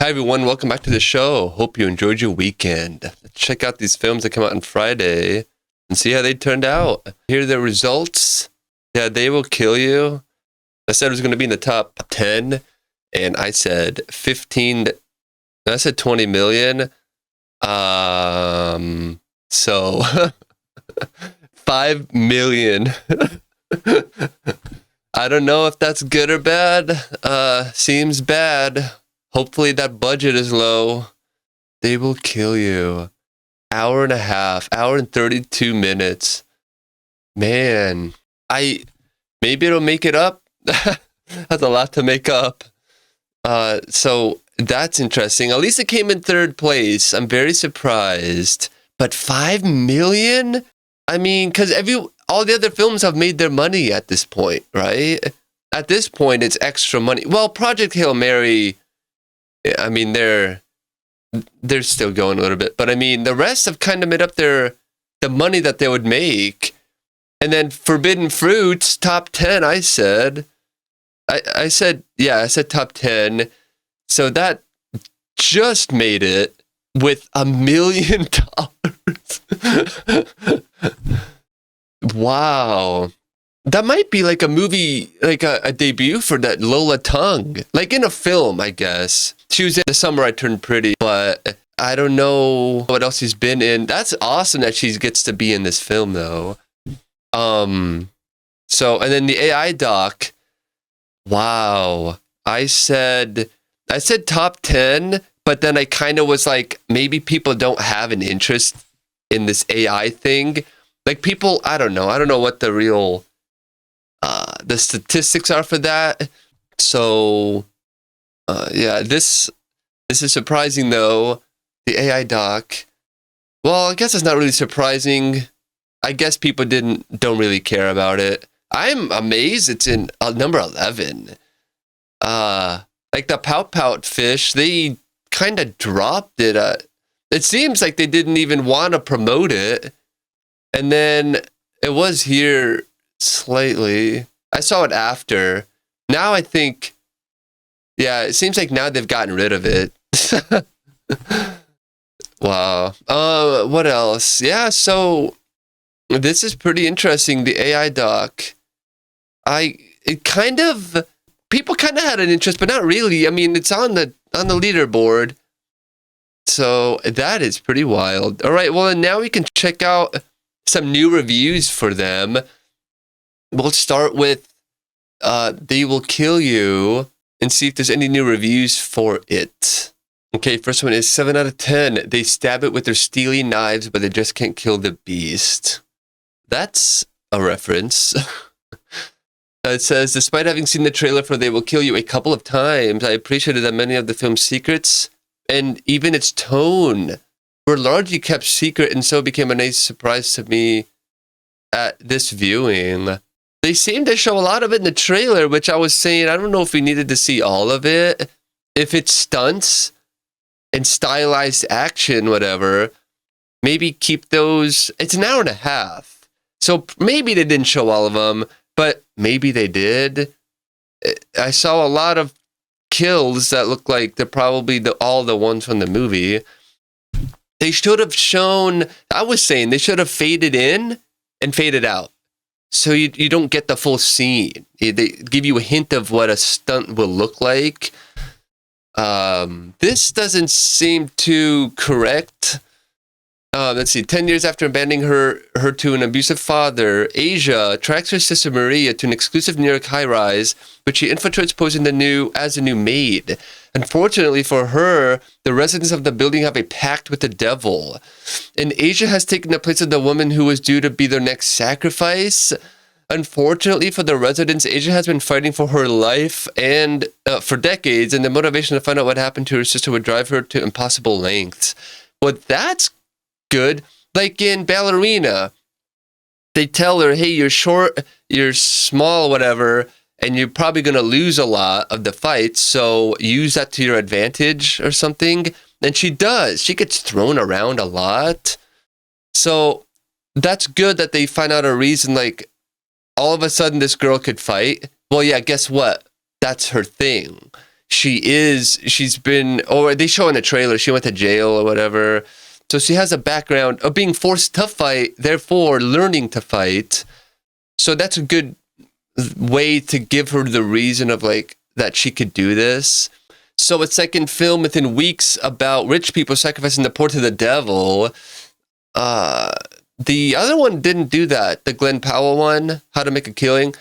Hi everyone, welcome back to the show. Hope you enjoyed your weekend. Let's check out these films that come out on Friday and see how they turned out. Here are the results. Yeah, They Will Kill You. I said it was going to be in the top 10, and I said 15. I said 20 million. So 5 million. I don't know if that's good or bad. Seems bad. Hopefully that budget is low. They Will Kill You. Hour and a half. Hour and 32 minutes. Man. Maybe it'll make it up. That's a lot to make up. So that's interesting. At least it came in third place. I'm very surprised. But 5 million? I mean, because all the other films have made their money at this point, right? At this point, it's extra money. Well, Project Hail Mary, I mean, they're still going a little bit. But I mean, the rest have kind of made up the money that they would make. And then Forbidden Fruits, top 10, I said. I said top 10. So that just made it with $1 million. Wow. That might be like a movie, like a debut for that Lola Tongue. Like in a film, I guess. She was in The Summer I Turned Pretty, but I don't know what else she's been in. That's awesome that she gets to be in this film, though. So, and then the AI doc. Wow. I said top 10, but then I kind of was like, maybe people don't have an interest in this AI thing. Like people, I don't know what the real, the statistics are for that. So, yeah, this is surprising though. The AI doc. Well, I guess it's not really surprising. I guess people don't really care about it. I'm amazed it's in number 11. Like the Pout Pout fish, they kind of dropped it. It seems like they didn't even want to promote it. And then it was here slightly. I saw it after. Now I think, yeah, it seems like now they've gotten rid of it. Wow. What else? Yeah, so this is pretty interesting. The AI doc. People kind of had an interest, but not really. I mean, it's on the leaderboard. So that is pretty wild. All right, well, and now we can check out some new reviews for them. We'll start with They Will Kill You and see if there's any new reviews for it. Okay, first one is 7 out of 10. They stab it with their steely knives, but they just can't kill the beast. That's a reference. It says, despite having seen the trailer for They Will Kill You a couple of times, I appreciated that many of the film's secrets and even its tone were largely kept secret, and so became a nice surprise to me at this viewing. They seem to show a lot of it in the trailer, which I was saying, I don't know if we needed to see all of it. If it's stunts and stylized action, whatever, maybe keep those. It's an hour and a half. So maybe they didn't show all of them, but maybe they did. I saw a lot of kills that look like they're probably all the ones from the movie. They should have shown, I was saying, they should have faded in and faded out. So you don't get the full scene. They give you a hint of what a stunt will look like. This doesn't seem too correct. Let's see. 10 years after abandoning her to an abusive father, Asia tracks her sister Maria to an exclusive New York high-rise, which she infiltrates posing as a new maid. Unfortunately for her, the residents of the building have a pact with the devil, and Asia has taken the place of the woman who was due to be their next sacrifice. Unfortunately for the residents, Asia has been fighting for her life and for decades, and the motivation to find out what happened to her sister would drive her to impossible lengths. Well, that's good. Like in Ballerina, they tell her, hey, you're short, you're small, whatever, and you're probably going to lose a lot of the fights, so use that to your advantage or something. And she does. She gets thrown around a lot. So that's good that they find out a reason, like, all of a sudden this girl could fight. Well, yeah, guess what? That's her thing. she's been, or they show in the trailer, she went to jail or whatever. So she has a background of being forced to fight, therefore learning to fight. So that's a good way to give her the reason of like that she could do this. So a second film within weeks about rich people sacrificing the poor to the devil. The other one didn't do that. The Glenn Powell one, How to Make a Killing.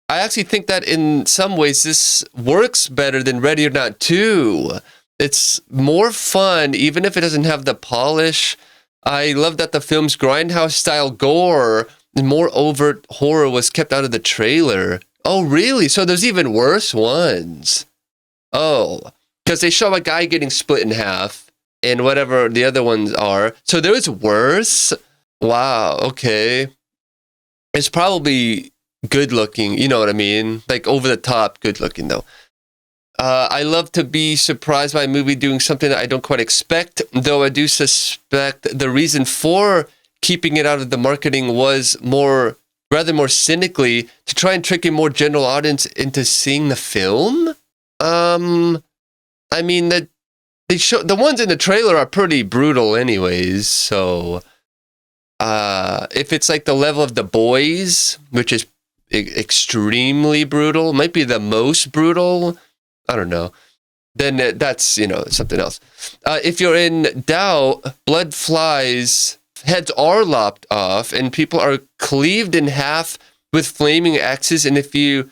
I actually think that in some ways this works better than Ready or Not 2. It's more fun, even if it doesn't have the polish. I love that the film's grindhouse-style gore and more overt horror was kept out of the trailer. Oh, really? So there's even worse ones. Oh, because they show a guy getting split in half and whatever the other ones are. So there is worse? Wow, okay. It's probably good looking, you know what I mean? Like over the top good looking though. I love to be surprised by a movie doing something that I don't quite expect, though I do suspect the reason for keeping it out of the marketing was rather more cynically to try and trick a more general audience into seeing the film. I mean that the ones in the trailer are pretty brutal anyways, so if it's like the level of The Boys, which is extremely brutal, might be the most brutal, I don't know, then that's, you know, something else. If you're in doubt, blood flies, heads are lopped off, and people are cleaved in half with flaming axes, and if you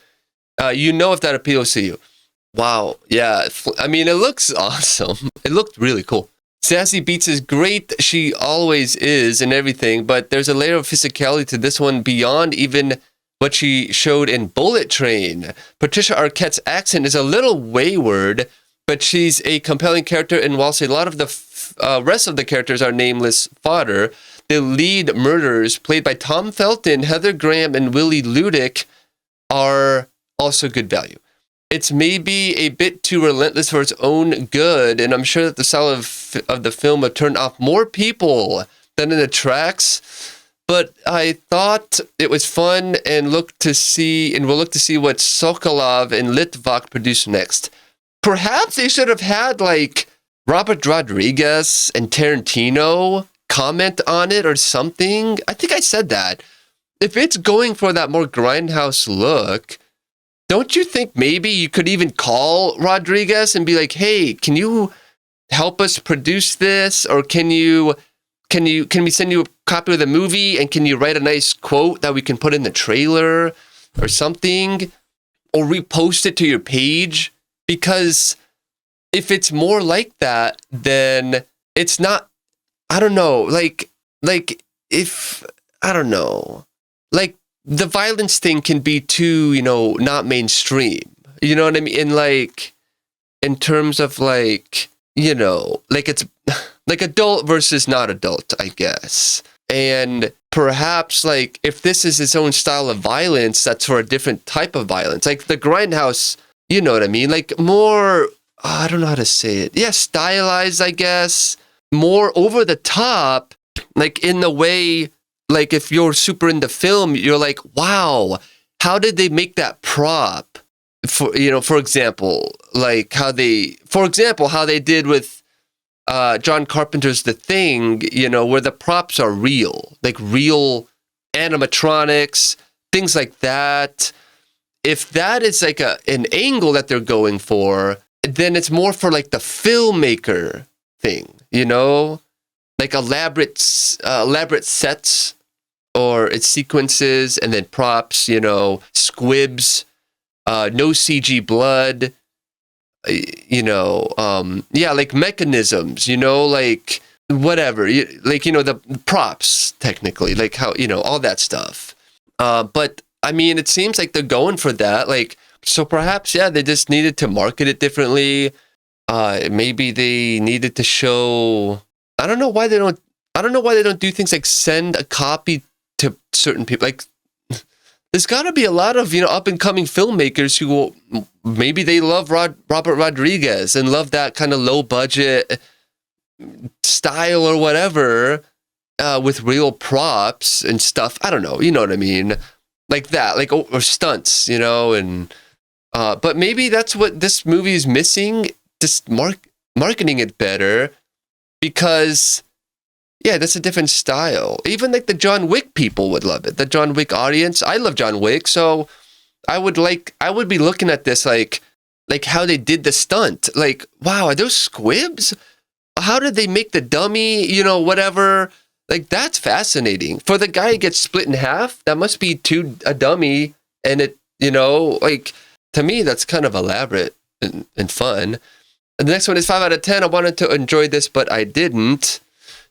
know if that appeals to you. Wow, yeah, I mean, it looks awesome. It looked really cool. Sassy Beats is great, she always is and everything, but there's a layer of physicality to this one beyond even what she showed in Bullet Train. Patricia Arquette's accent is a little wayward, but she's a compelling character, and whilst a lot of the rest of the characters are nameless fodder, the lead murderers, played by Tom Felton, Heather Graham, and Willie Ludick, are also good value. It's maybe a bit too relentless for its own good, and I'm sure that the style of the film would turn off more people than it attracts. But I thought it was fun and we'll look to see what Sokolov and Litvak produce next. Perhaps they should have had like Robert Rodriguez and Tarantino comment on it or something. I think I said that. If it's going for that more grindhouse look, don't you think maybe you could even call Rodriguez and be like, hey, can you help us produce this? Or can we send you a copy of the movie, and can you write a nice quote that we can put in the trailer or something, or repost it to your page? Because if it's more like that, then it's not, I don't know, like if, I don't know, like the violence thing can be too, you know, not mainstream, you know what I mean? And like, in terms of like, you know, like it's like adult versus not adult, I guess. And perhaps like if this is its own style of violence, that's for a different type of violence. Like the grindhouse, you know what I mean? Like more, I don't know how to say it. Yeah, stylized, I guess. More over the top, like in the way, like if you're super into film, you're like, wow, how did they make that prop? For example, like how they did with John Carpenter's The Thing, you know, where the props are real, like real animatronics, things like that. If that is like an angle that they're going for, then it's more for like the filmmaker thing, you know, like elaborate sets or its sequences and then props, you know, squibs, no CG blood. You know, like mechanisms, you know, like whatever, like, you know, the props technically, like how, you know, all that stuff. But I mean, it seems like they're going for that. Like, so perhaps, yeah, they just needed to market it differently. Maybe they needed to show, I don't know why they don't do things like send a copy to certain people. Like, there's got to be a lot of, you know, up and coming filmmakers who will, maybe they love Robert Rodriguez and love that kind of low budget style or whatever, with real props and stuff. I don't know, you know what I mean? Like that, like, or stunts, you know, and But maybe that's what this movie is missing, just marketing it better, because, yeah, that's a different style. Even like the John Wick people would love it. The John Wick audience. I love John Wick, so I would be looking at this like how they did the stunt. Like, wow, are those squibs? How did they make the dummy, whatever? Like, that's fascinating. For the guy who gets split in half, that must be a dummy, and it, like, to me, that's kind of elaborate and fun. And the next one is 5 out of 10. I wanted to enjoy this, but I didn't.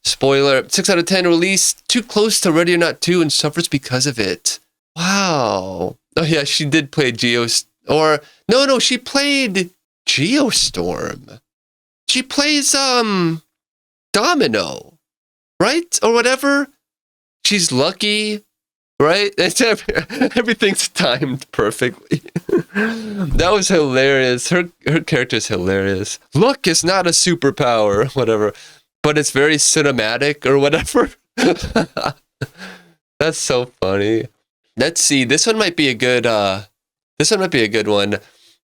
Spoiler, 6 out of 10 release, too close to Ready or Not 2 and suffers because of it. Wow. Oh yeah, she did play no, she played Geostorm. She plays, Domino, right? Or whatever. She's lucky, right? Everything's timed perfectly. That was hilarious. Her character's hilarious. Luck is not a superpower, whatever. But it's very cinematic or whatever. That's so funny. Let's see. This one might be a good one.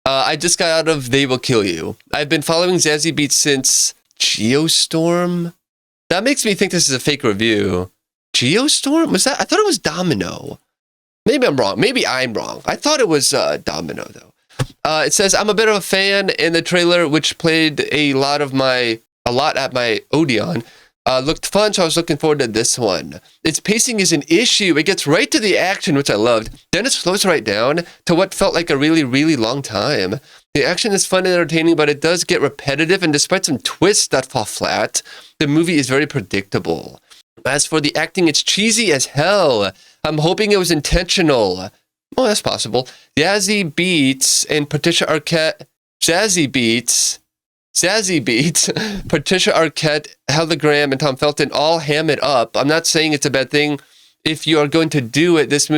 I just got out of They Will Kill You. I've been following Zazie Beetz since Geostorm. That makes me think this is a fake review. Geostorm? Was that? I thought it was Domino. Maybe I'm wrong. I thought it was Domino, though. It says, I'm a bit of a fan in the trailer, which played a lot at my Odeon. Looked fun, so I was looking forward to this one. Its pacing is an issue. It gets right to the action, which I loved. Then it slows right down to what felt like a really, really long time. The action is fun and entertaining, but it does get repetitive, and despite some twists that fall flat, the movie is very predictable. As for the acting, it's cheesy as hell. I'm hoping it was intentional. Well, that's possible. Zazie Beetz, Patricia Arquette, Hologram, and Tom Felton all ham it up. I'm not saying it's a bad thing. If you are going to do it, this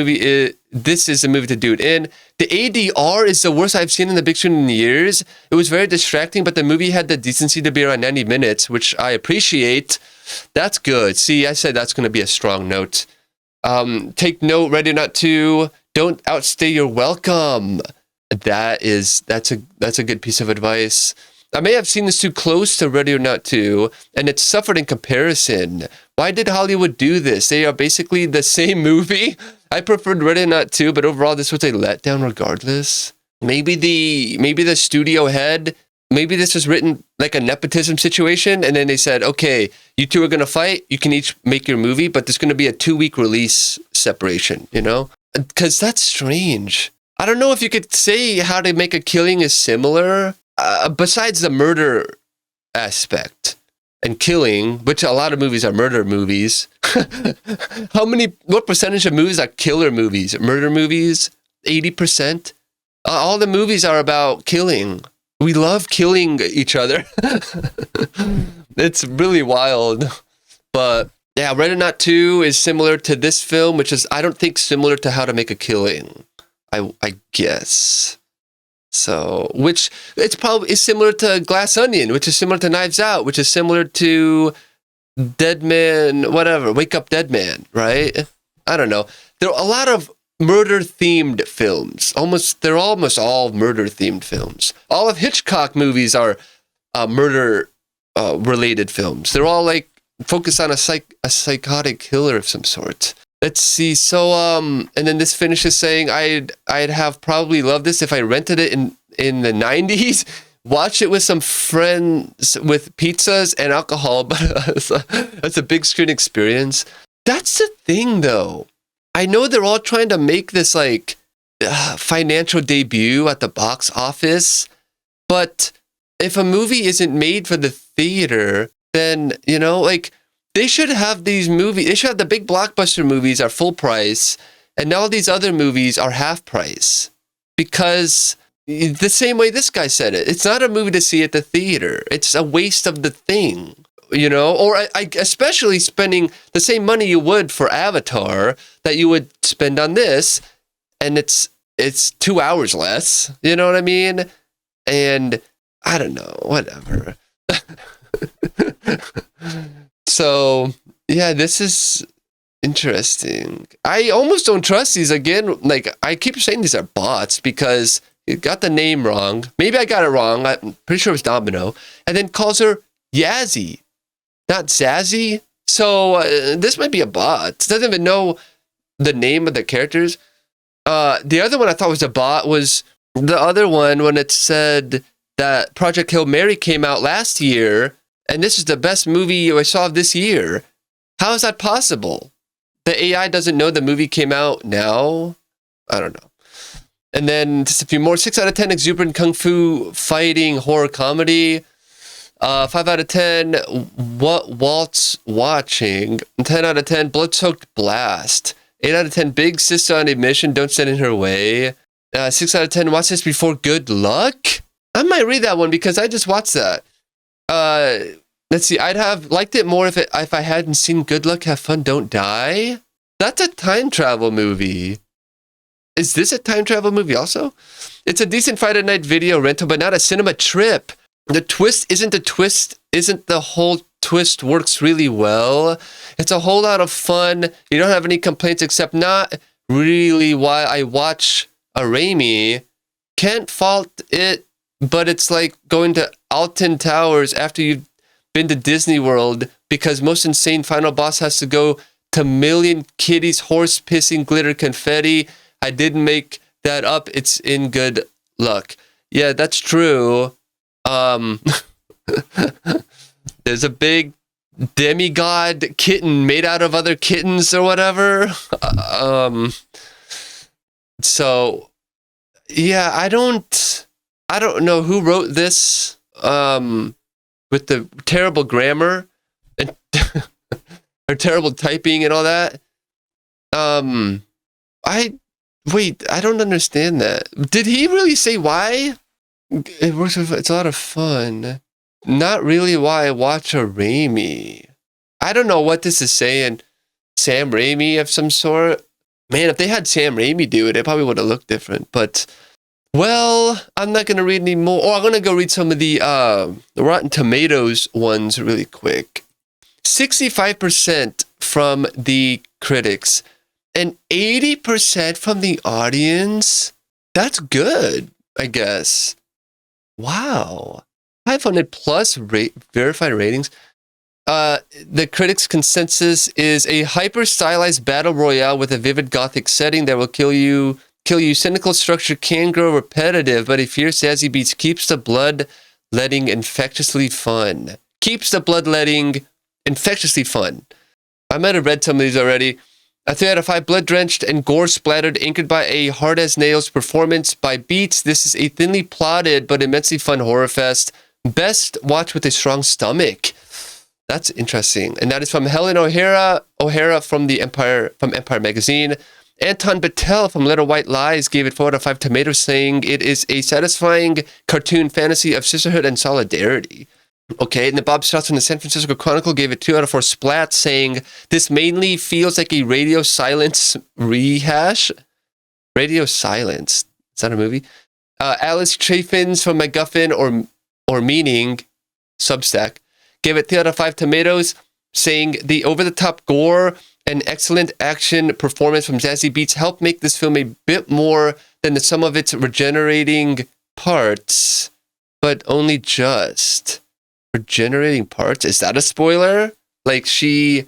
is a movie to do it in. The ADR is the worst I've seen in the big screen in years. It was very distracting, but the movie had the decency to be around 90 minutes, which I appreciate. That's good. See, I said that's going to be a strong note. Take note, Ready or Not 2. Don't outstay your welcome. That's a good piece of advice. I may have seen this too close to Ready or Not 2, and it's suffered in comparison. Why did Hollywood do this? They are basically the same movie. I preferred Ready or Not 2, but overall this was a letdown regardless. Maybe the studio head, maybe this was written like a nepotism situation, and then they said, okay, you two are going to fight, you can each make your movie, but there's going to be a 2-week release separation, Because that's strange. I don't know if you could say How to Make a Killing is similar. Besides the murder aspect and killing, which a lot of movies are murder movies, what percentage of movies are killer movies? Murder movies? 80%? All the movies are about killing. We love killing each other. It's really wild. But yeah, Ready or Not 2 is similar to this film, which is, I don't think, similar to How to Make a Killing. I guess. So, which it's probably is similar to Glass Onion, which is similar to Knives Out, which is similar to Dead Man, whatever, Wake Up Dead Man, right? I don't know. There are a lot of murder-themed films. They're almost all murder-themed films. All of Hitchcock movies are murder-related films. They're all like focused on a psychotic killer of some sort. Let's see. So, and then this finishes saying, I'd have probably loved this if I rented it in the 90s, watched it with some friends with pizzas and alcohol, but that's a big screen experience. That's the thing, though. I know they're all trying to make this like financial debut at the box office, but if a movie isn't made for the theater, then, like, they should have these movies. They should have the big blockbuster movies are full price, and all these other movies are half price. Because the same way this guy said it, it's not a movie to see at the theater. It's a waste of the thing, Or especially spending the same money you would for Avatar that you would spend on this, and it's 2 hours less. You know what I mean? And I don't know, whatever. So, yeah, this is interesting. I almost don't trust these again. Like, I keep saying these are bots because He got the name wrong. Maybe I got it wrong. I'm pretty sure it was Domino. And then calls her Yazzie, not Zazzy. So this might be a bot. It doesn't even know the name of the characters. The other one I thought was a bot was the other one when it said that Project Hail Mary came out last year, and this is the best movie I saw this year. How is that possible? The AI doesn't know the movie came out now? I don't know. And then just a few more. 6 out of 10 exuberant kung fu fighting horror comedy. 5 out of 10 what Walt's watching. 10 out of 10 blood-soaked blast. 8 out of 10 big sister on a mission, don't stand in her way. 6 out of 10 watch this before good luck. I might read that one because I just watched that. Let's see. I'd have liked it more if I hadn't seen Good Luck, Have Fun, Don't Die. That's a time travel movie. Is this a time travel movie also? It's a decent Friday night video rental, but not a cinema trip. The twist isn't the whole twist works really well. It's a whole lot of fun. You don't have any complaints except not really why I watch a Raimi. Can't fault it, but it's like going to Alton Towers after you've been to Disney World because most insane final boss has to go to Million Kitties horse pissing glitter confetti. I didn't make that up. It's in Good Luck. Yeah, that's true. There's a big demigod kitten made out of other kittens or whatever. So yeah, I don't know who wrote this with the terrible grammar and or terrible typing and all that. I don't understand that. Did he really say why? It works. It's a lot of fun. Not really why I watch a Raimi. I don't know what this is saying. Sam Raimi of some sort. Man, if they had Sam Raimi do it, it probably would have looked different. But, well, I'm not going to read any more. Or I'm going to go read some of the Rotten Tomatoes ones really quick. 65% from the critics and 80% from the audience. That's good, I guess. Wow. 500 plus verified ratings. The critics' consensus is a hyper-stylized battle royale with a vivid gothic setting that will kill you. Cynical structure can grow repetitive, but a fierce Zazzy Beats keeps the blood-letting infectiously fun. Keeps the blood-letting infectiously fun. I might have read some of these already. A 3 out of 5 blood-drenched and gore-splattered, anchored by a hard-as-nails performance by Beats. This is a thinly plotted but immensely fun horror fest. Best watch with a strong stomach. That's interesting. And that is from Helen O'Hara from Empire Magazine. Anton Battelle from Little White Lies gave it 4 out of 5 tomatoes, saying it is a satisfying cartoon fantasy of sisterhood and solidarity. Okay, and the Bob Strauss from the San Francisco Chronicle gave it 2 out of 4 splats, saying this mainly feels like a Radio Silence rehash. Radio Silence. Is that a movie? Alice Chaffins from MacGuffin or Meaning, Substack, gave it 3 out of 5 tomatoes, saying the over-the-top gore and excellent action performance from Zazzy Beats helped make this film a bit more than the sum of its regenerating parts, but only just. Regenerating parts? Is that a spoiler? Like she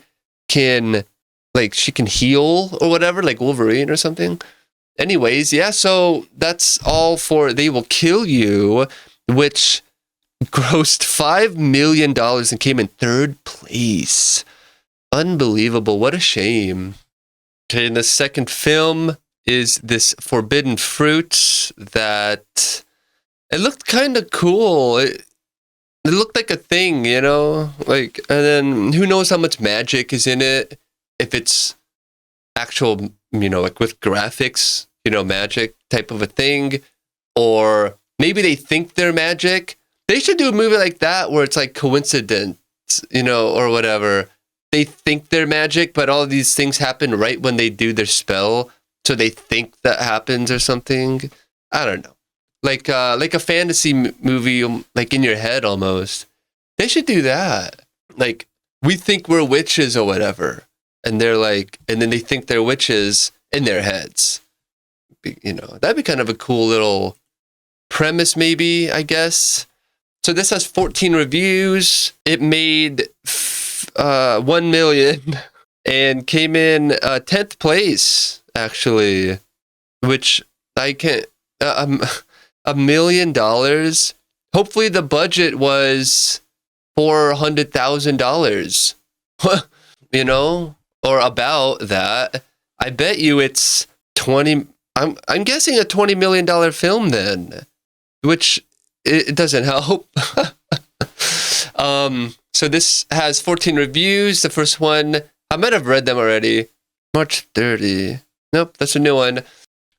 can heal or whatever, like Wolverine or something? Anyways, yeah, so that's all for They Will Kill You, which grossed $5 million and came in 3rd place. Unbelievable. What a shame. Okay, and the second film is this Forbidden Fruit that it looked kind of cool. It looked like a thing, you know? Like, and then who knows how much magic is in it? If it's actual, you know, like with graphics, you know, magic type of a thing. Or maybe they think they're magic. They should do a movie like that where it's like coincidence, you know, or whatever. They think they're magic, but all of these things happen right when they do their spell. So they think that happens or something. I don't know. Like a fantasy movie, like in your head almost. They should do that. Like, we think we're witches or whatever. And they're like, and then they think they're witches in their heads. You know, that'd be kind of a cool little premise, maybe, I guess. So this has 14 reviews. It made 1 million and came in 10th place, actually, which I can't... $1 million. Hopefully the budget was $400,000. You know, or about that. I bet you it's 20. I'm guessing a $20 million film then, which it doesn't help. So this has 14 reviews. The first one, I might have read them already. March 30. Nope, that's a new one.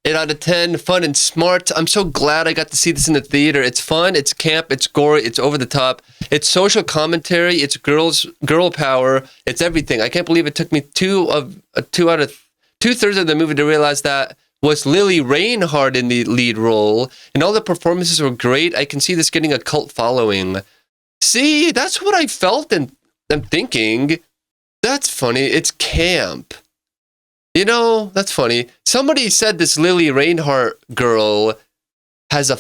8 out of 10, fun and smart. I'm so glad I got to see this in the theater. It's fun, it's camp, it's gory, it's over the top. It's social commentary, it's girl power, it's everything. I can't believe it took me two-thirds of the movie to realize that was Lily Reinhardt in the lead role, and all the performances were great. I can see this getting a cult following. See, that's what I felt and I'm thinking. That's funny. It's camp. You know, that's funny. Somebody said this Lily Reinhardt girl has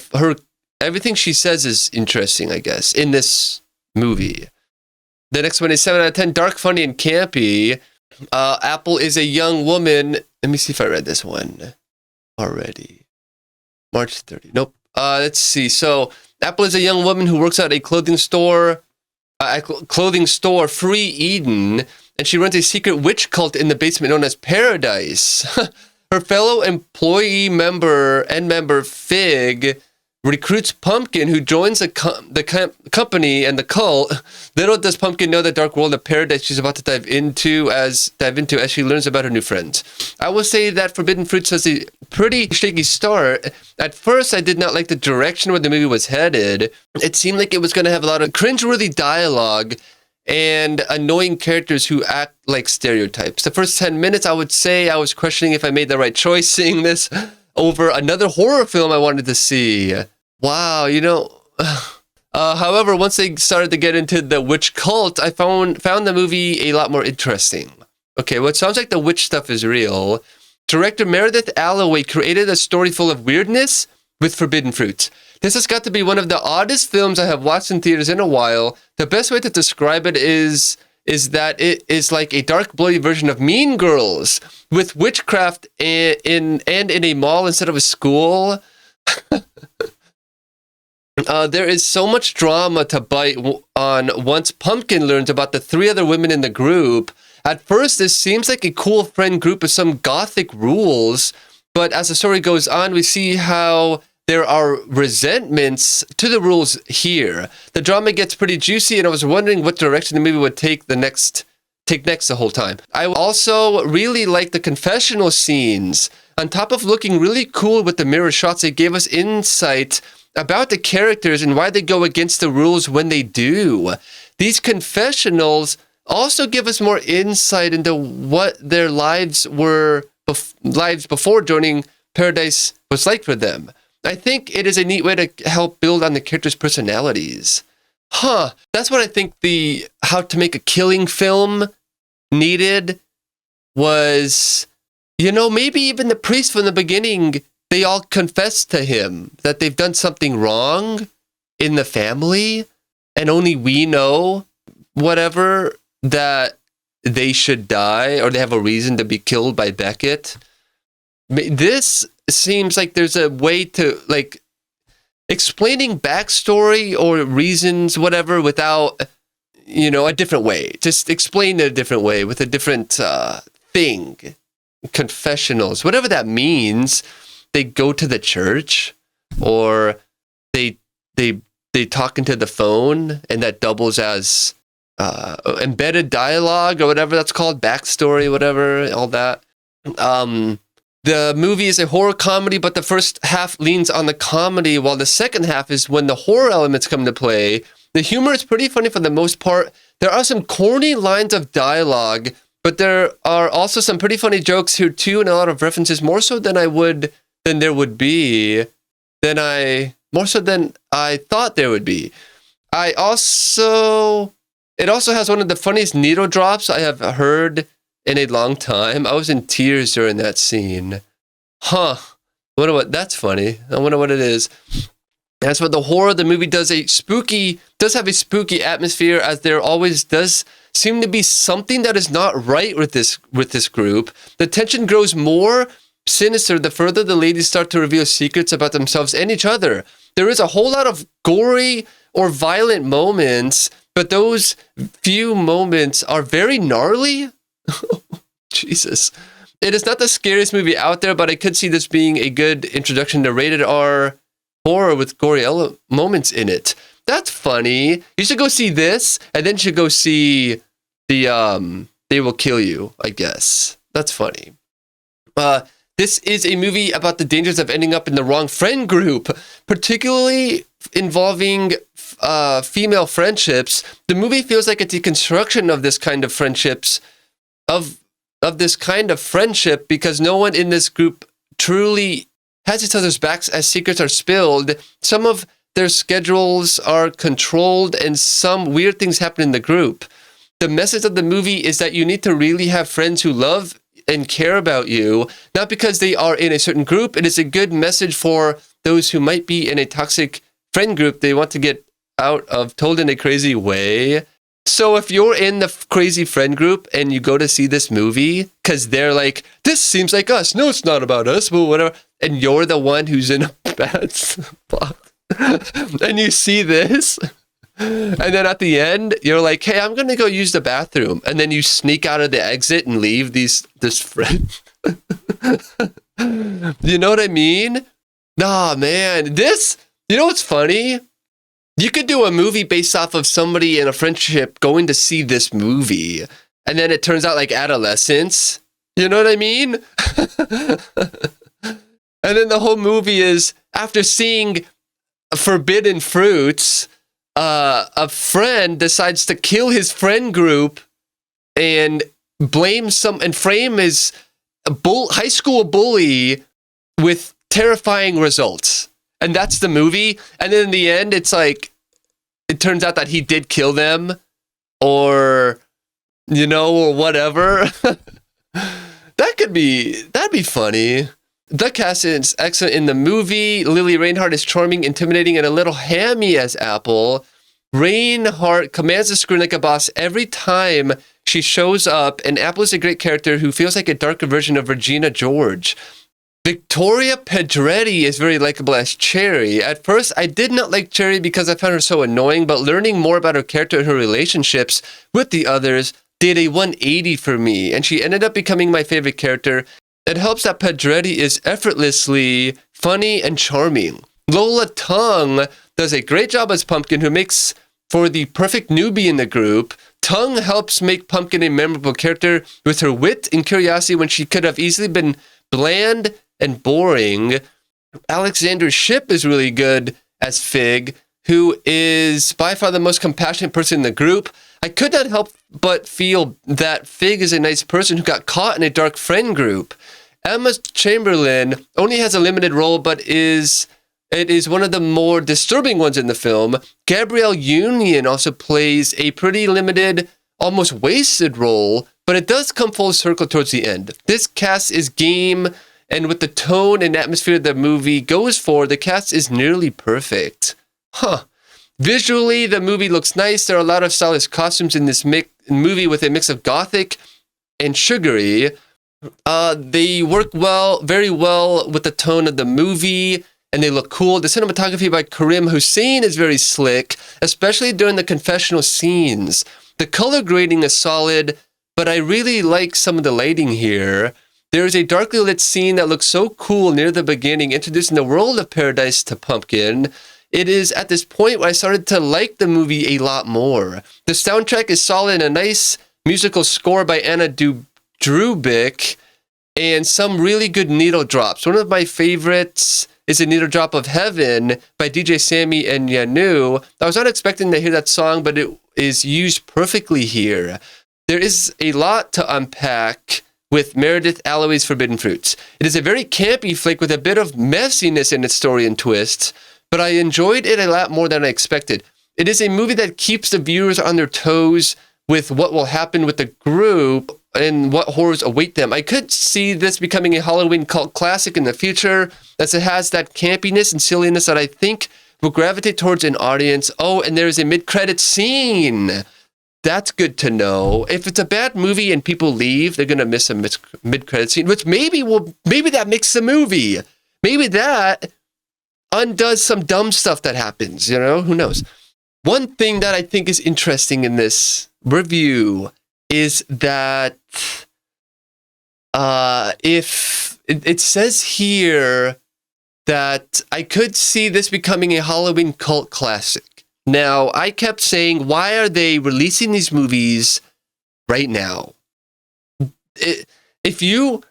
everything she says is interesting, I guess, in this movie. The next one is 7 out of 10, dark, funny, and campy. Apple is a young woman. Let me see if I read this one already. March 30. Nope. Let's see. So, Apple is a young woman who works at a clothing store, Free Eden, and she runs a secret witch cult in the basement known as Paradise. Her fellow employee member, Fig, recruits Pumpkin, who joins the company and the cult. Little does Pumpkin know the dark world of Paradise she's about to dive into as she learns about her new friends. I will say that Forbidden Fruits has a pretty shaky start. At first, I did not like the direction where the movie was headed. It seemed like it was going to have a lot of cringeworthy dialogue and annoying characters who act like stereotypes. The first 10 minutes, I would say I was questioning if I made the right choice seeing this over another horror film I wanted to see. Wow, you know. However, once they started to get into the witch cult, I found the movie a lot more interesting. Okay, well, it sounds like the witch stuff is real. Director Meredith Alloway created a story full of weirdness with Forbidden Fruit. This has got to be one of the oddest films I have watched in theaters in a while. The best way to describe it is that it is like a dark, bloody version of Mean Girls with witchcraft in a mall instead of a school. There is so much drama to bite on once Pumpkin learns about the 3 other women in the group. At first, this seems like a cool friend group with some gothic rules, but as the story goes on, we see how there are resentments to the rules here. The drama gets pretty juicy, and I was wondering what direction the movie would take next the whole time. I also really like the confessional scenes. On top of looking really cool with the mirror shots, they gave us insight about the characters and why they go against the rules when they do. These confessionals also give us more insight into what their lives before joining Paradise was like for them. I think it is a neat way to help build on the characters' personalities. That's what I think the How to Make a Killing film needed was, maybe even the priest from the beginning, they all confess to him that they've done something wrong in the family, and only we know whatever, that they should die or they have a reason to be killed by Beckett. This seems like there's a way to, explaining backstory or reasons, whatever, without, a different way. Just explain it a different way with a different thing. Confessionals, whatever that means. They go to the church, or they talk into the phone, and that doubles as embedded dialogue or whatever that's called, backstory, whatever, all that. The movie is a horror comedy, but the first half leans on the comedy, while the second half is when the horror elements come into play. The humor is pretty funny for the most part. There are some corny lines of dialogue, but there are also some pretty funny jokes here too, and a lot of references, more so than I thought there would be. It also has one of the funniest needle drops I have heard in a long time. I was in tears during that scene. That's funny. I wonder what it is. As for the horror, the movie does have a spooky atmosphere, as there always does seem to be something that is not right with this group. The tension grows more sinister the further the ladies start to reveal secrets about themselves and each other. There is a whole lot of gory or violent moments, but those few moments are very gnarly. Jesus. It is not the scariest movie out there, but I could see this being a good introduction to rated R horror with gory moments in it. That's funny. You should go see this, and then you should go see the They Will Kill You, I guess. That's funny. This is a movie about the dangers of ending up in the wrong friend group, particularly involving female friendships. The movie feels like a deconstruction of this kind of friendships, of this kind of friendship, because no one in this group truly has each other's backs as secrets are spilled. Some of their schedules are controlled, and some weird things happen in the group. The message of the movie is that you need to really have friends who love and care about you, not because they are in a certain group. It is a good message for those who might be in a toxic friend group they want to get out of, told in a crazy way. So if you're in the crazy friend group and you go to see this movie because they're like, this seems like us. No, it's not about us, but whatever. And you're the one who's in a bad spot. And you see this. And then at the end, you're like, hey, I'm going to go use the bathroom. And then you sneak out of the exit and leave this friend. You know what I mean? Nah, man. You know what's funny? You could do a movie based off of somebody in a friendship going to see this movie, and then it turns out like adolescence. You know what I mean? And then the whole movie is, after seeing Forbidden Fruits, a friend decides to kill his friend group and frame his high school bully with terrifying results. And that's the movie. And then in the end, it's like, it turns out that he did kill them, or whatever. That'd be funny. The cast is excellent in the movie. Lily Reinhardt is charming, intimidating, and a little hammy as Apple. Reinhardt commands the screen like a boss every time she shows up, and Apple is a great character who feels like a darker version of Regina George. Victoria Pedretti is very likable as Cherry. At first, I did not like Cherry because I found her so annoying, but learning more about her character and her relationships with the others did a 180 for me, and she ended up becoming my favorite character. It helps that Pedretti is effortlessly funny and charming. Lola Tung does a great job as Pumpkin, who makes for the perfect newbie in the group. Tung helps make Pumpkin a memorable character with her wit and curiosity when she could have easily been bland and boring. Alexander Shipp is really good as Fig, who is by far the most compassionate person in the group. I could not help but feel that Fig is a nice person who got caught in a dark friend group. Emma Chamberlain only has a limited role, but it is one of the more disturbing ones in the film. Gabrielle Union also plays a pretty limited, almost wasted role, but it does come full circle towards the end. This cast is game, and with the tone and atmosphere the movie goes for, the cast is nearly perfect. Visually, the movie looks nice. There are a lot of stylish costumes in this movie with a mix of gothic and sugary. They work very well with the tone of the movie, and they look cool. The cinematography by Karim Hussein is very slick, especially during the confessional scenes. The color grading is solid, but I really like some of the lighting here. There is a darkly lit scene that looks so cool near the beginning, introducing the world of Paradise to Pumpkin. It is at this point where I started to like the movie a lot more. The soundtrack is solid, and a nice musical score by Anna Drubick, and some really good needle drops. One of my favorites is A Needle Drop of Heaven by DJ Sammy and Yanu. I was not expecting to hear that song, but it is used perfectly here. There is a lot to unpack with Meredith Alloway's Forbidden Fruits. It is a very campy flick with a bit of messiness in its story and twists, but I enjoyed it a lot more than I expected. It is a movie that keeps the viewers on their toes with what will happen with the group and what horrors await them. I could see this becoming a Halloween cult classic in the future, as it has that campiness and silliness that I think will gravitate towards an audience. Oh, and there's a mid-credit scene. That's good to know. If it's a bad movie and people leave, they're gonna miss a mid-credit scene, which maybe that makes the movie. Maybe that undoes some dumb stuff that happens. You know, who knows? One thing that I think is interesting in this review is that if it says here that I could see this becoming a Halloween cult classic. Now, I kept saying, why are they releasing these movies right now? If you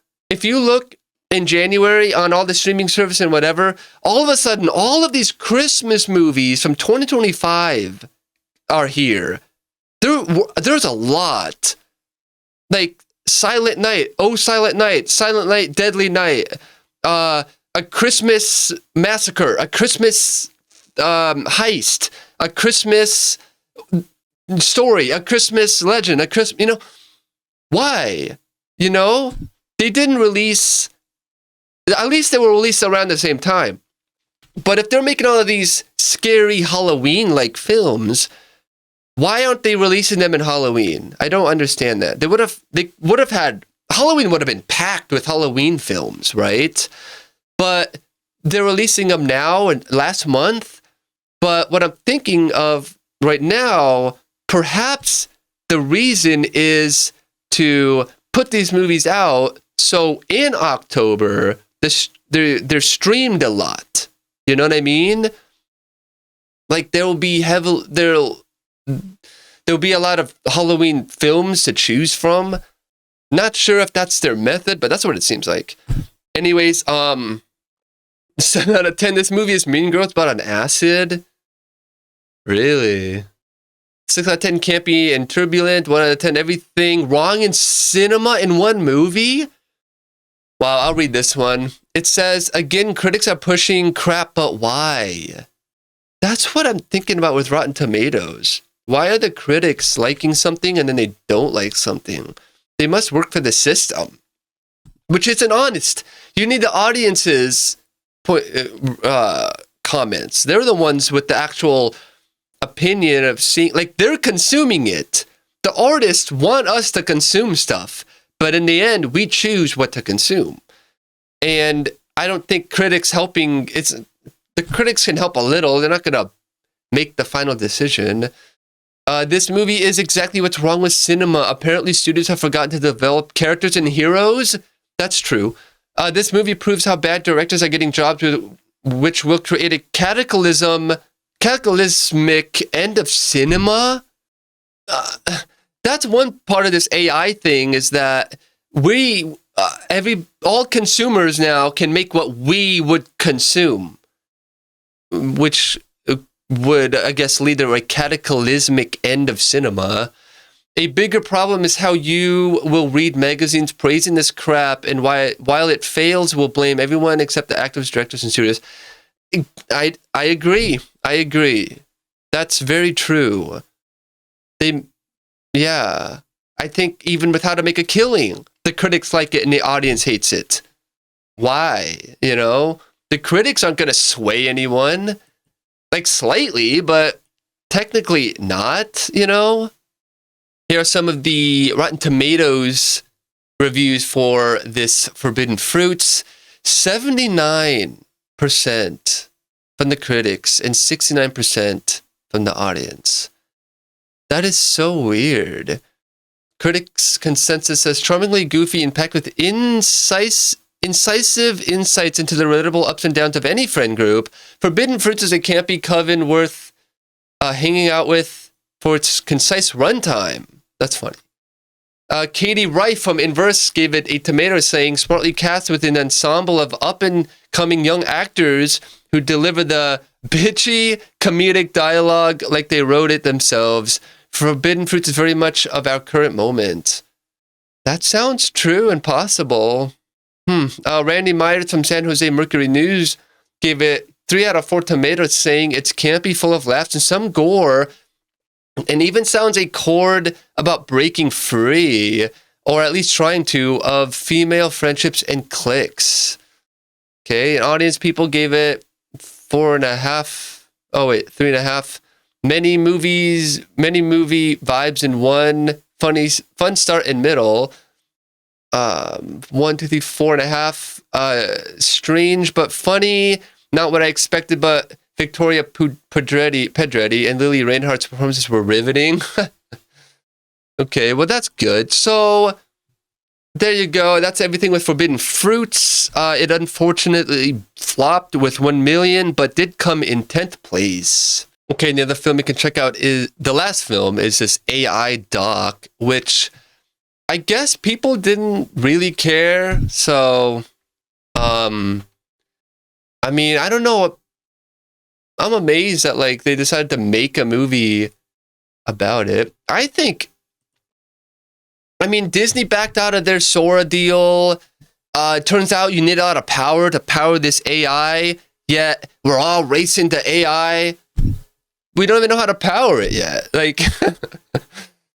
look in January on all the streaming service and whatever, all of a sudden, all of these Christmas movies from 2025 are here. There's a lot. Like Silent Night, Oh Silent Night, Silent Night, Deadly Night, A Christmas Massacre, A Christmas Heist, A Christmas Story, A Christmas Legend, why? They didn't release, at least they were released around the same time. But if they're making all of these scary Halloween-like films, why aren't they releasing them in Halloween? I don't understand that. They would have had, Halloween would have been packed with Halloween films, right? But they're releasing them now and last month. But what I'm thinking of right now, perhaps the reason is to put these movies out so in October, they're streamed a lot. You know what I mean? Like there'll be a lot of Halloween films to choose from. Not sure if that's their method, but that's what it seems like. Anyways, 7 out of 10. This movie is Mean Girls, but on acid. Really? 6 out of 10 campy and turbulent. 1 out of 10 everything wrong in cinema in one movie. Wow, I'll read this one. It says, again, critics are pushing crap, but why? That's what I'm thinking about with Rotten Tomatoes. Why are the critics liking something and then they don't like something? They must work for the system, which isn't honest. You need the audience's comments. They're the ones with the actual opinion of seeing, like they're consuming it. The artists want us to consume stuff, but in the end, we choose what to consume. And I don't think critics helping, the critics can help a little. They're not going to make the final decision. This movie is exactly what's wrong with cinema. Apparently, studios have forgotten to develop characters and heroes. That's true. This movie proves how bad directors are getting jobs which will create a cataclysmic end of cinema. That's one part of this AI thing, is that all consumers now can make what we would consume, which would, I guess, lead to a cataclysmic end of cinema. A bigger problem is how you will read magazines praising this crap, and while it fails, will blame everyone except the actors, directors, and studios. I agree. That's very true. I think even with How to Make a Killing, the critics like it and the audience hates it. Why? The critics aren't going to sway anyone. Like slightly, but technically not, Here are some of the Rotten Tomatoes reviews for this Forbidden Fruits. 79% from the critics and 69% from the audience. That is so weird. Critics' consensus says charmingly goofy and packed with incisive insights into the relatable ups and downs of any friend group. Forbidden Fruits is a campy coven worth hanging out with for its concise runtime. That's funny. Katie Wright from Inverse gave it a tomato, saying, smartly cast with an ensemble of up-and-coming young actors who deliver the bitchy comedic dialogue like they wrote it themselves. Forbidden Fruits is very much of our current moment. That sounds true and possible. Randy Myers from San Jose Mercury News gave it 3 out of 4 tomatoes, saying it's campy, full of laughs and some gore, and even sounds a chord about breaking free, or at least trying to, of female friendships and cliques. Okay, and audience people gave it 4.5 Oh wait, 3.5. Many movie vibes in one. Fun start and middle. 1, 2, 3, 4.5. Strange but funny. Not what I expected, but Victoria Pedretti and Lily Reinhardt's performances were riveting. Okay, well that's good. So there you go. That's everything with Forbidden Fruits. It unfortunately flopped with 1 million, but did come in 10th place. Okay, and the other film you can check out is the last film is this AI doc, which I guess people didn't really care. So, I mean, I don't know. I'm amazed that like they decided to make a movie about it. I mean, Disney backed out of their Sora deal. It turns out you need a lot of power to power this AI, yet we're all racing to AI. We don't even know how to power it yet. Like,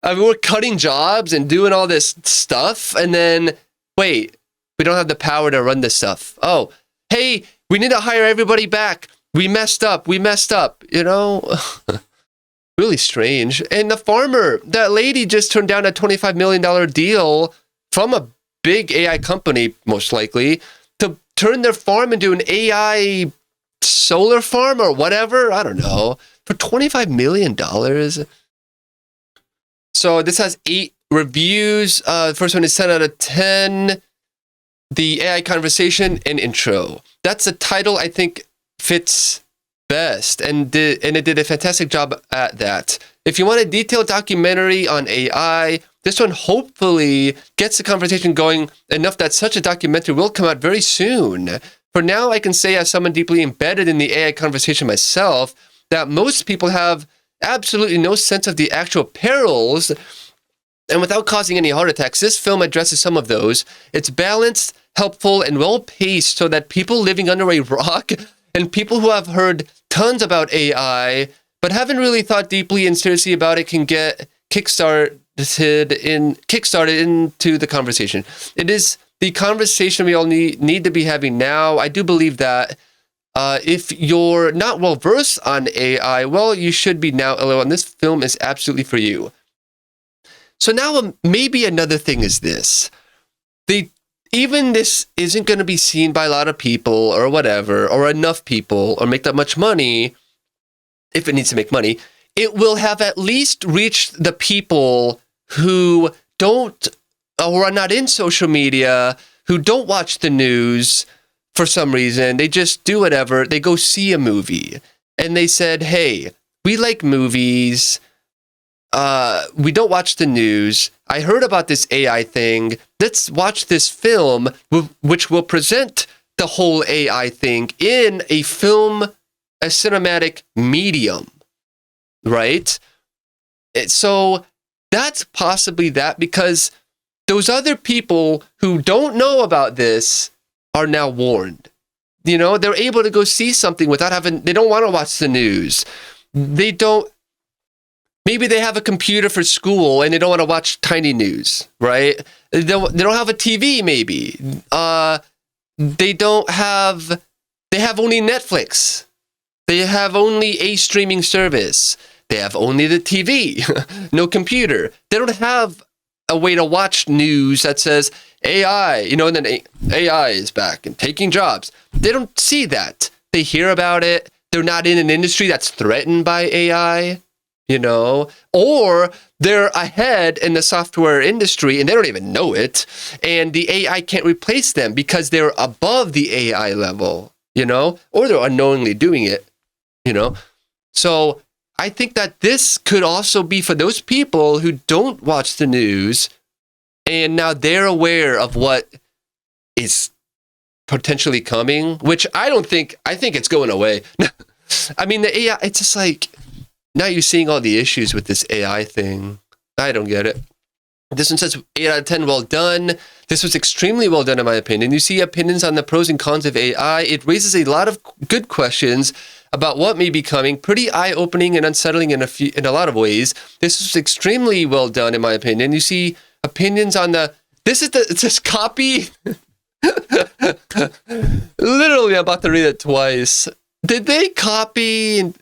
I mean, we're cutting jobs and doing all this stuff, and then, wait, we don't have the power to run this stuff. Oh, hey, we need to hire everybody back. We messed up, you know? Really strange. And the farmer, that lady just turned down a $25 million deal from a big AI company, most likely, to turn their farm into an AI solar farm or whatever. I don't know. For $25 million. So this has 8 reviews. The first one is 10 out of 10. The AI conversation and intro. That's a title I think fits best, and it did a fantastic job at that. If you want a detailed documentary on AI, this one hopefully gets the conversation going enough that such a documentary will come out very soon. For now, I can say, as someone deeply embedded in the AI conversation myself, that most people have absolutely no sense of the actual perils, and without causing any heart attacks, this film addresses some of those. It's balanced, helpful, and well-paced so that people living under a rock and people who have heard tons about AI but haven't really thought deeply and seriously about it can get kickstarted into the conversation. It is the conversation we all need to be having now. I do believe that if you're not well versed on AI, well, you should be now, and this film is absolutely for you. So now maybe another thing is this. Even this isn't going to be seen by a lot of people or whatever, or enough people, or make that much money. If it needs to make money, it will have at least reached the people who don't, or are not in social media, who don't watch the news for some reason. They just do whatever. They go see a movie and they said, hey, we like movies. We don't watch the news. I heard about this AI thing. Let's watch this film, which will present the whole AI thing in a film, a cinematic medium, right? So that's possibly that, because those other people who don't know about this are now warned. You know, they're able to go see something without they don't want to watch the news. Maybe they have a computer for school and they don't want to watch tiny news, right? They don't have a TV, maybe. They have only Netflix. They have only a streaming service. They have only the TV, no computer. They don't have a way to watch news that says AI, and then AI is back and taking jobs. They don't see that. They hear about it. They're not in an industry that's threatened by AI. Or they're ahead in the software industry and they don't even know it, and the AI can't replace them because they're above the AI level, or they're unknowingly doing it, So I think that this could also be for those people who don't watch the news, and now they're aware of what is potentially coming, which I think it's going away. I mean, the AI, it's just like, now you're seeing all the issues with this AI thing. I don't get it. This one says 8 out of 10, well done. This was extremely well done in my opinion. You see opinions on the pros and cons of AI. It raises a lot of good questions about what may be coming. Pretty eye-opening and unsettling in a lot of ways. This was extremely well done in my opinion. You see opinions on it says copy. Literally, I'm about to read it twice. Did they copy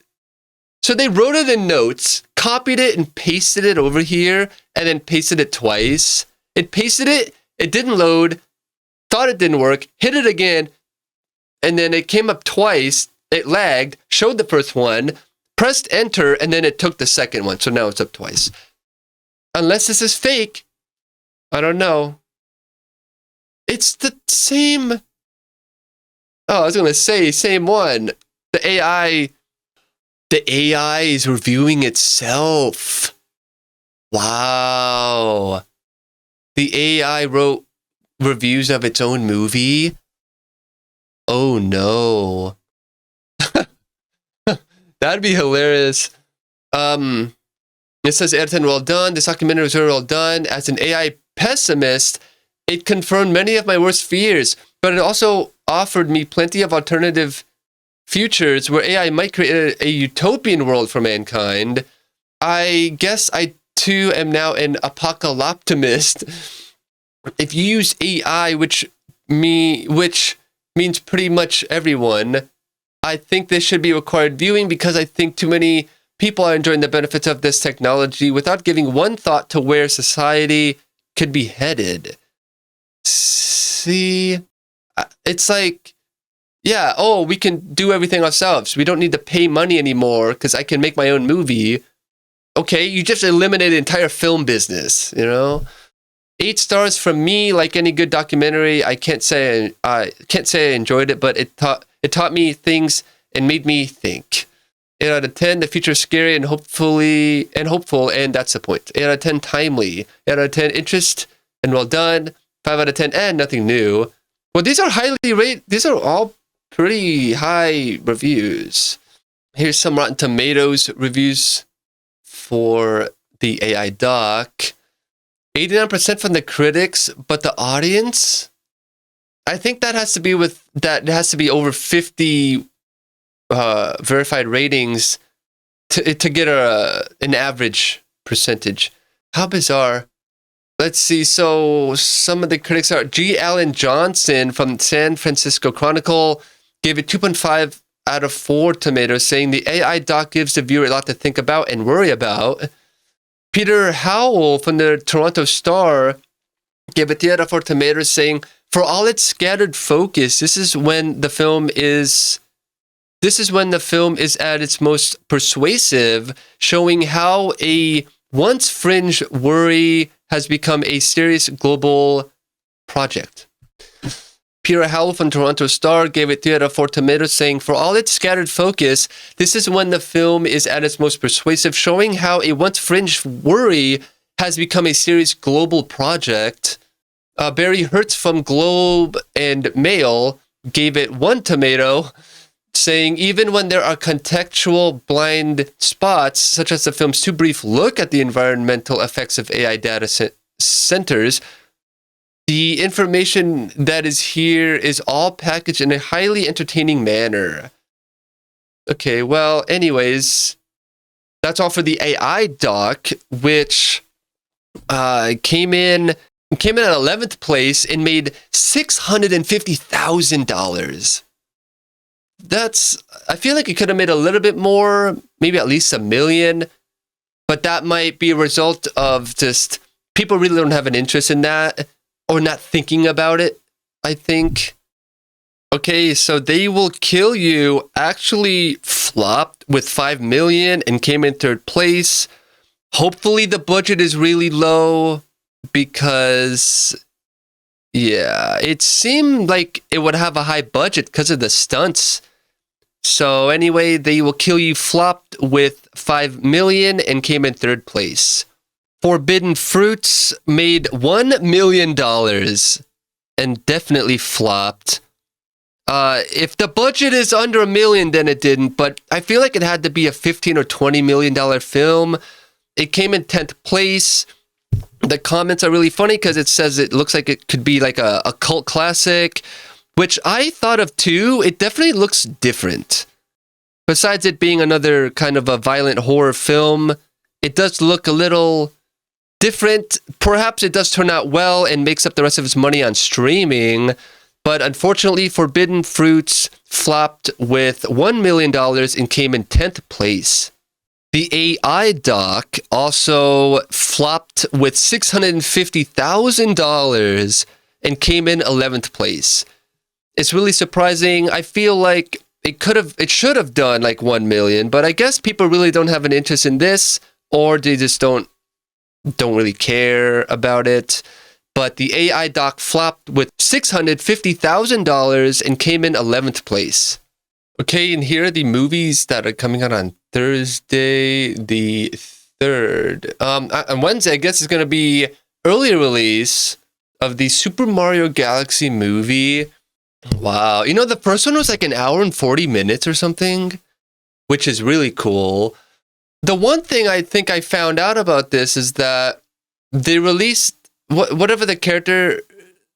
So they wrote it in notes, copied it and pasted it over here, and then pasted it twice. It pasted it, it didn't load, thought it didn't work, hit it again, and then it came up twice, it lagged, showed the first one, pressed enter, and then it took the second one. So now it's up twice. Unless this is fake, I don't know. It's the same. Oh, I was going to say, same one. The AI is reviewing itself. Wow. The AI wrote reviews of its own movie. Oh no. That'd be hilarious. It says, Edison, well done. This documentary was very well done. As an AI pessimist, it confirmed many of my worst fears, but it also offered me plenty of alternative futures where AI might create a utopian world for mankind. I guess I too am now an apocalyptimist. If you use AI, which means pretty much everyone, I think this should be required viewing because I think too many people are enjoying the benefits of this technology without giving one thought to where society could be headed. See, it's like, yeah, oh, we can do everything ourselves. We don't need to pay money anymore because I can make my own movie. Okay, you just eliminated the entire film business, you know? 8 stars from me, like any good documentary. I can't say I enjoyed it, but it taught me things and made me think. 8 out of 10, the future is scary and hopeful, and that's the point. 8 out of 10, timely. 8 out of 10, interest and well done. 5 out of 10, and nothing new. Well, these are highly rated. These are all pretty high reviews. Here's some Rotten Tomatoes reviews for the AI doc. 89% from the critics, but the audience, I think that has to be over 50 verified ratings to get an average percentage. How bizarre. Let's see. So some of the critics are G. Alan Johnson from San Francisco Chronicle gave it 2.5 out of 4 tomatoes, saying the AI doc gives the viewer a lot to think about and worry about. Peter Howell from the Toronto Star gave it 3 out of 4 tomatoes, saying, for all its scattered focus, this is when the film is at its most persuasive, showing how a once fringe worry has become a serious global project. Peter Howell from Toronto Star gave it 3 out of 4 tomatoes, saying, for all its scattered focus, this is when the film is at its most persuasive, showing how a once fringe worry has become a serious global project. Barry Hertz from Globe and Mail gave it 1 tomato, saying, even when there are contextual blind spots, such as the film's too brief look at the environmental effects of AI data centers, the information that is here is all packaged in a highly entertaining manner. Okay, well, anyways, that's all for the AI doc, which came in at 11th place and made $650,000. I feel like it could have made a little bit more, maybe at least $1 million, but that might be a result of just people really don't have an interest in that or not thinking about it, I think. Okay, so They Will Kill You actually flopped with $5 million and came in 3rd place. Hopefully the budget is really low because, yeah, it seemed like it would have a high budget because of the stunts. So anyway, They Will Kill You flopped with $5 million and came in 3rd place. Forbidden Fruits made $1 million and definitely flopped. If the budget is under $1 million, then it didn't, but I feel like it had to be a $15 or $20 million film. It came in 10th place. The comments are really funny because it says it looks like it could be like a cult classic, which I thought of too. It definitely looks different. Besides it being another kind of a violent horror film, it does look a little different. Perhaps it does turn out well and makes up the rest of its money on streaming, but unfortunately Forbidden Fruits flopped with $1 million and came in 10th place. The AI doc also flopped with $650,000 and came in 11th place. It's really surprising. I feel like it should have done like 1 million, but I guess people really don't have an interest in this, or they just don't really care about it. But the AI doc flopped with $650,000 and came in 11th place. Okay, and here are the movies that are coming out on Thursday the 3rd. On Wednesday, I guess it's going to be early release of the Super Mario Galaxy movie. Wow. You know, the first one was like an hour and 40 minutes or something, which is really cool. The one thing I think I found out about this is that they released whatever the character,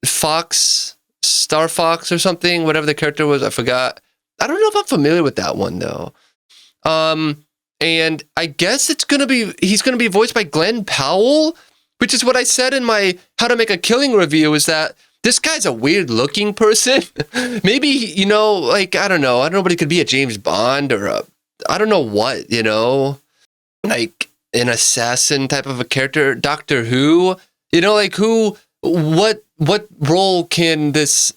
Star Fox or something, whatever the character was, I forgot. I don't know if I'm familiar with that one though. And I guess he's going to be voiced by Glenn Powell, which is what I said in my How to Make a Killing review, is that this guy's a weird looking person. Maybe, you know, like, I don't know, but he could be a James Bond or I don't know what, you know, like an assassin type of a character, Doctor Who, you know, like what role can this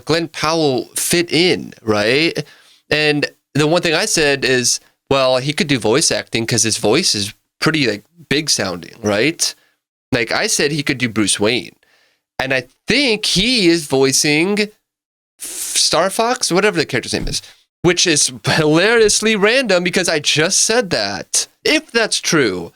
Glenn Powell fit in, right? And the one thing I said is, well, he could do voice acting because his voice is pretty like big sounding, right? Like I said, he could do Bruce Wayne. And I think he is voicing Star Fox, whatever the character's name is, which is hilariously random because I just said that, if that's true.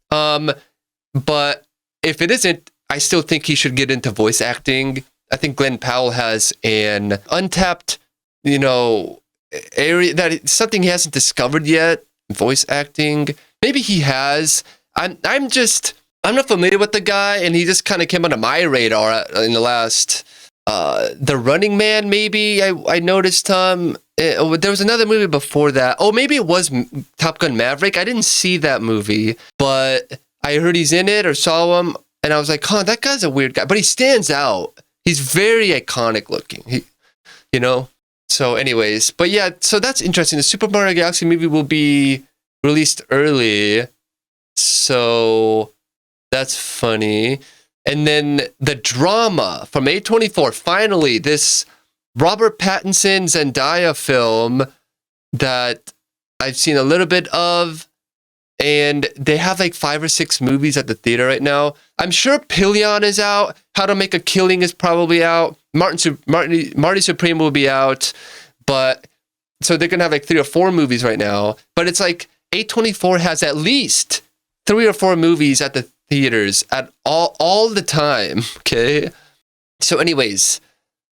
But if it isn't, I still think he should get into voice acting. I think Glenn Powell has an untapped, you know, area that something he hasn't discovered yet. Voice acting. Maybe he has. I'm not familiar with the guy, and he just kind of came onto my radar in the last, The Running Man, maybe. I noticed him. There was another movie before that. Oh, maybe it was Top Gun Maverick. I didn't see that movie, but I heard he's in it or saw him, and I was like, huh, that guy's a weird guy. But he stands out. He's very iconic looking, you know? So anyways, but yeah, so that's interesting. The Super Mario Galaxy movie will be released early. So that's funny. And then the drama from A24, finally, this Robert Pattinson Zendaya film that I've seen a little bit of, and they have like 5 or 6 movies at the theater right now. I'm sure Pillion is out. How to Make a Killing is probably out. Marty Supreme will be out. But so they're going to have like 3 or 4 movies right now. But it's like A24 has at least 3 or 4 movies at the theaters at all the time. Okay. So anyways,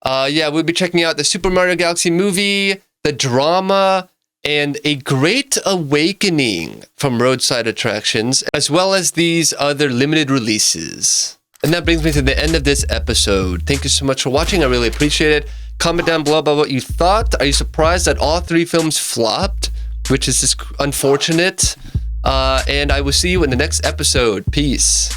yeah, we'll be checking out the Super Mario Galaxy movie, the drama, and A Great Awakening from Roadside Attractions, as well as these other limited releases. And that brings me to the end of this episode. Thank you so much for watching. I really appreciate it. Comment down below about what you thought. Are you surprised that all 3 films flopped? Which is just unfortunate. And I will see you in the next episode. Peace.